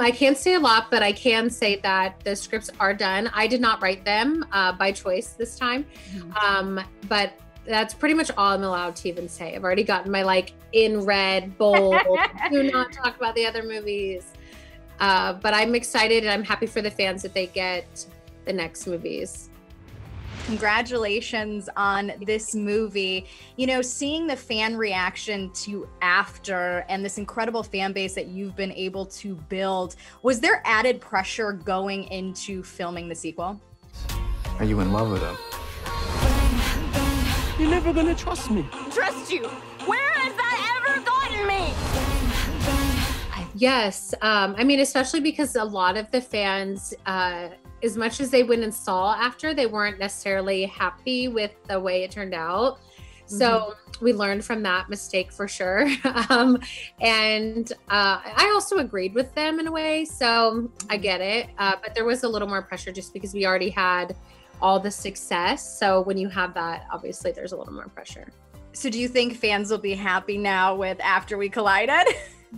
I can't say a lot, but I can say that the scripts are done. I did not write them by choice this time. But that's pretty much all I'm allowed to even say. I've already gotten my in red, bold, do not talk about the other movies. But I'm excited and I'm happy for the fans that they get the next movies. Congratulations on this movie. You know, seeing the fan reaction to After and this incredible fan base that you've been able to build, was there added pressure going into filming the sequel? Are you in love with him? You're never gonna trust me. Trust you? Where has that ever gotten me? Yes. I mean, especially because a lot of the fans, as much as they went and saw After, they weren't necessarily happy with the way it turned out. So we learned from that mistake for sure. And I also agreed with them in a way. So I get it. But there was a little more pressure just because we already had all the success. So when you have that, obviously there's a little more pressure. So do you think fans will be happy now with After We Collided?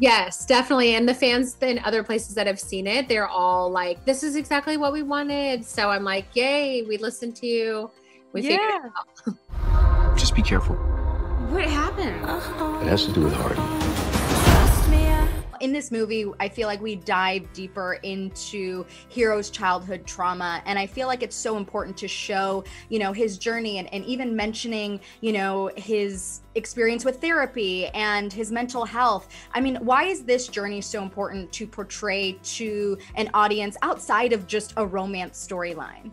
Yes, definitely. And the fans in other places that have seen it, they're all like, this is exactly what we wanted. So I'm like, yay, we listened to you. We figured it out. Just be careful. What happened? It has to do with Hardy. In this movie, I feel like we dive deeper into Hero's childhood trauma. And I feel like it's so important to show, you know, his journey and even mentioning, you know, his experience with therapy and his mental health. I mean, why is this journey so important to portray to an audience outside of just a romance storyline?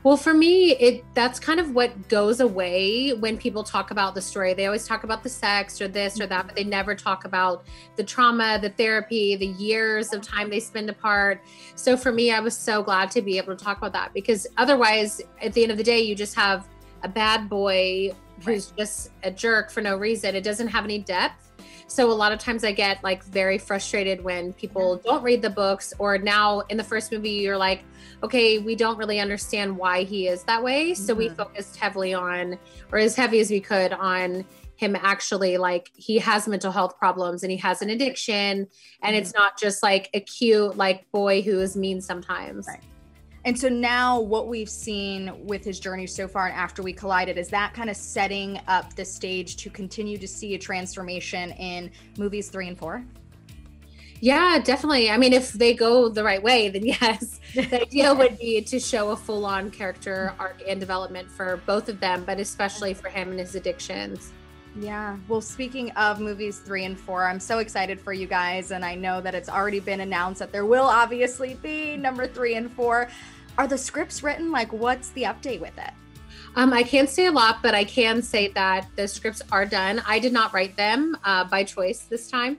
Well, for me, that's kind of what goes away when people talk about the story. They always talk about the sex or this or that, but they never talk about the trauma, the therapy, the years of time they spend apart. So for me, I was so glad to be able to talk about that, because otherwise, at the end of the day, you just have a bad boy who's just a jerk for no reason. It doesn't have any depth. So a lot of times I get very frustrated when people don't read the books, or now in the first movie, you're like, okay, we don't really understand why he is that way. So we focused heavily on, or as heavy as we could, on him actually, he has mental health problems and he has an addiction, and it's not just a cute boy who is mean sometimes. Right. And so now what we've seen with his journey so far and After We Collided, is that kind of setting up the stage to continue to see a transformation in movies 3 and 4? Yeah, definitely. I mean, if they go the right way, then yes. The idea would be to show a full-on character arc and development for both of them, but especially for him and his addictions. Yeah. Well, speaking of movies 3 and 4, I'm so excited for you guys. And I know that it's already been announced that there will obviously be number 3 and 4. Are the scripts written? What's the update with it? I can't say a lot, but I can say that the scripts are done. I did not write them by choice this time.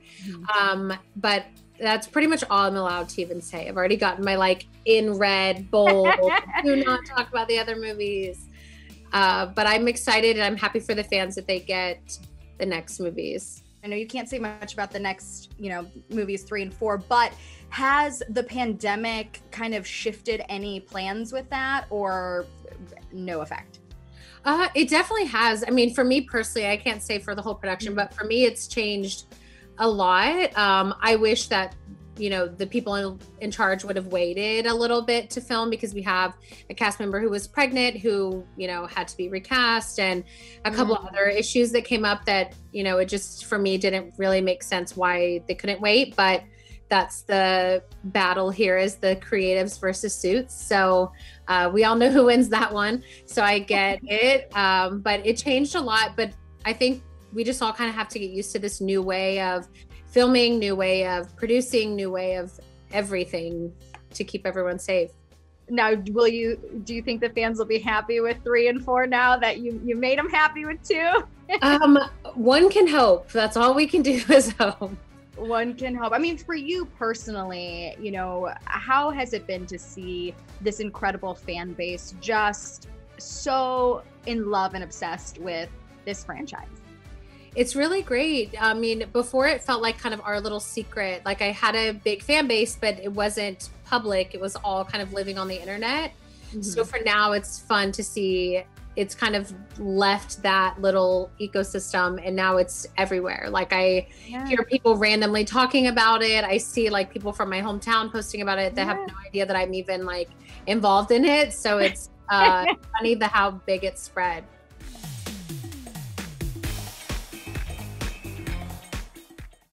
But that's pretty much all I'm allowed to even say. I've already gotten my in red, bold, do not talk about the other movies. But I'm excited and I'm happy for the fans that they get the next movies. I know you can't say much about the next, movies 3 and 4, but has the pandemic kind of shifted any plans with that, or no effect? It definitely has. I mean, for me personally, I can't say for the whole production, but for me, it's changed a lot. I wish that the people in charge would have waited a little bit to film, because we have a cast member who was pregnant who, had to be recast, and a couple of other issues that came up that, it just, for me, didn't really make sense why they couldn't wait. But that's the battle here, is the creatives versus suits. So we all know who wins that one. So I get it. But it changed a lot. But I think we just all kind of have to get used to this new way of filming, new way of producing, new way of everything to keep everyone safe. Now, do you think the fans will be happy with 3 and 4 now that you made them happy with 2? One can hope. That's all we can do is hope. One can hope. I mean, for you personally, how has it been to see this incredible fan base just so in love and obsessed with this franchise? It's really great. I mean, before it felt like kind of our little secret. I had a big fan base, but it wasn't public. It was all kind of living on the internet. So for now, it's fun to see it's kind of left that little ecosystem and now it's everywhere. Like I hear people randomly talking about it. I see like people from my hometown posting about it that have no idea that I'm even like involved in it. So it's funny how big it's spread.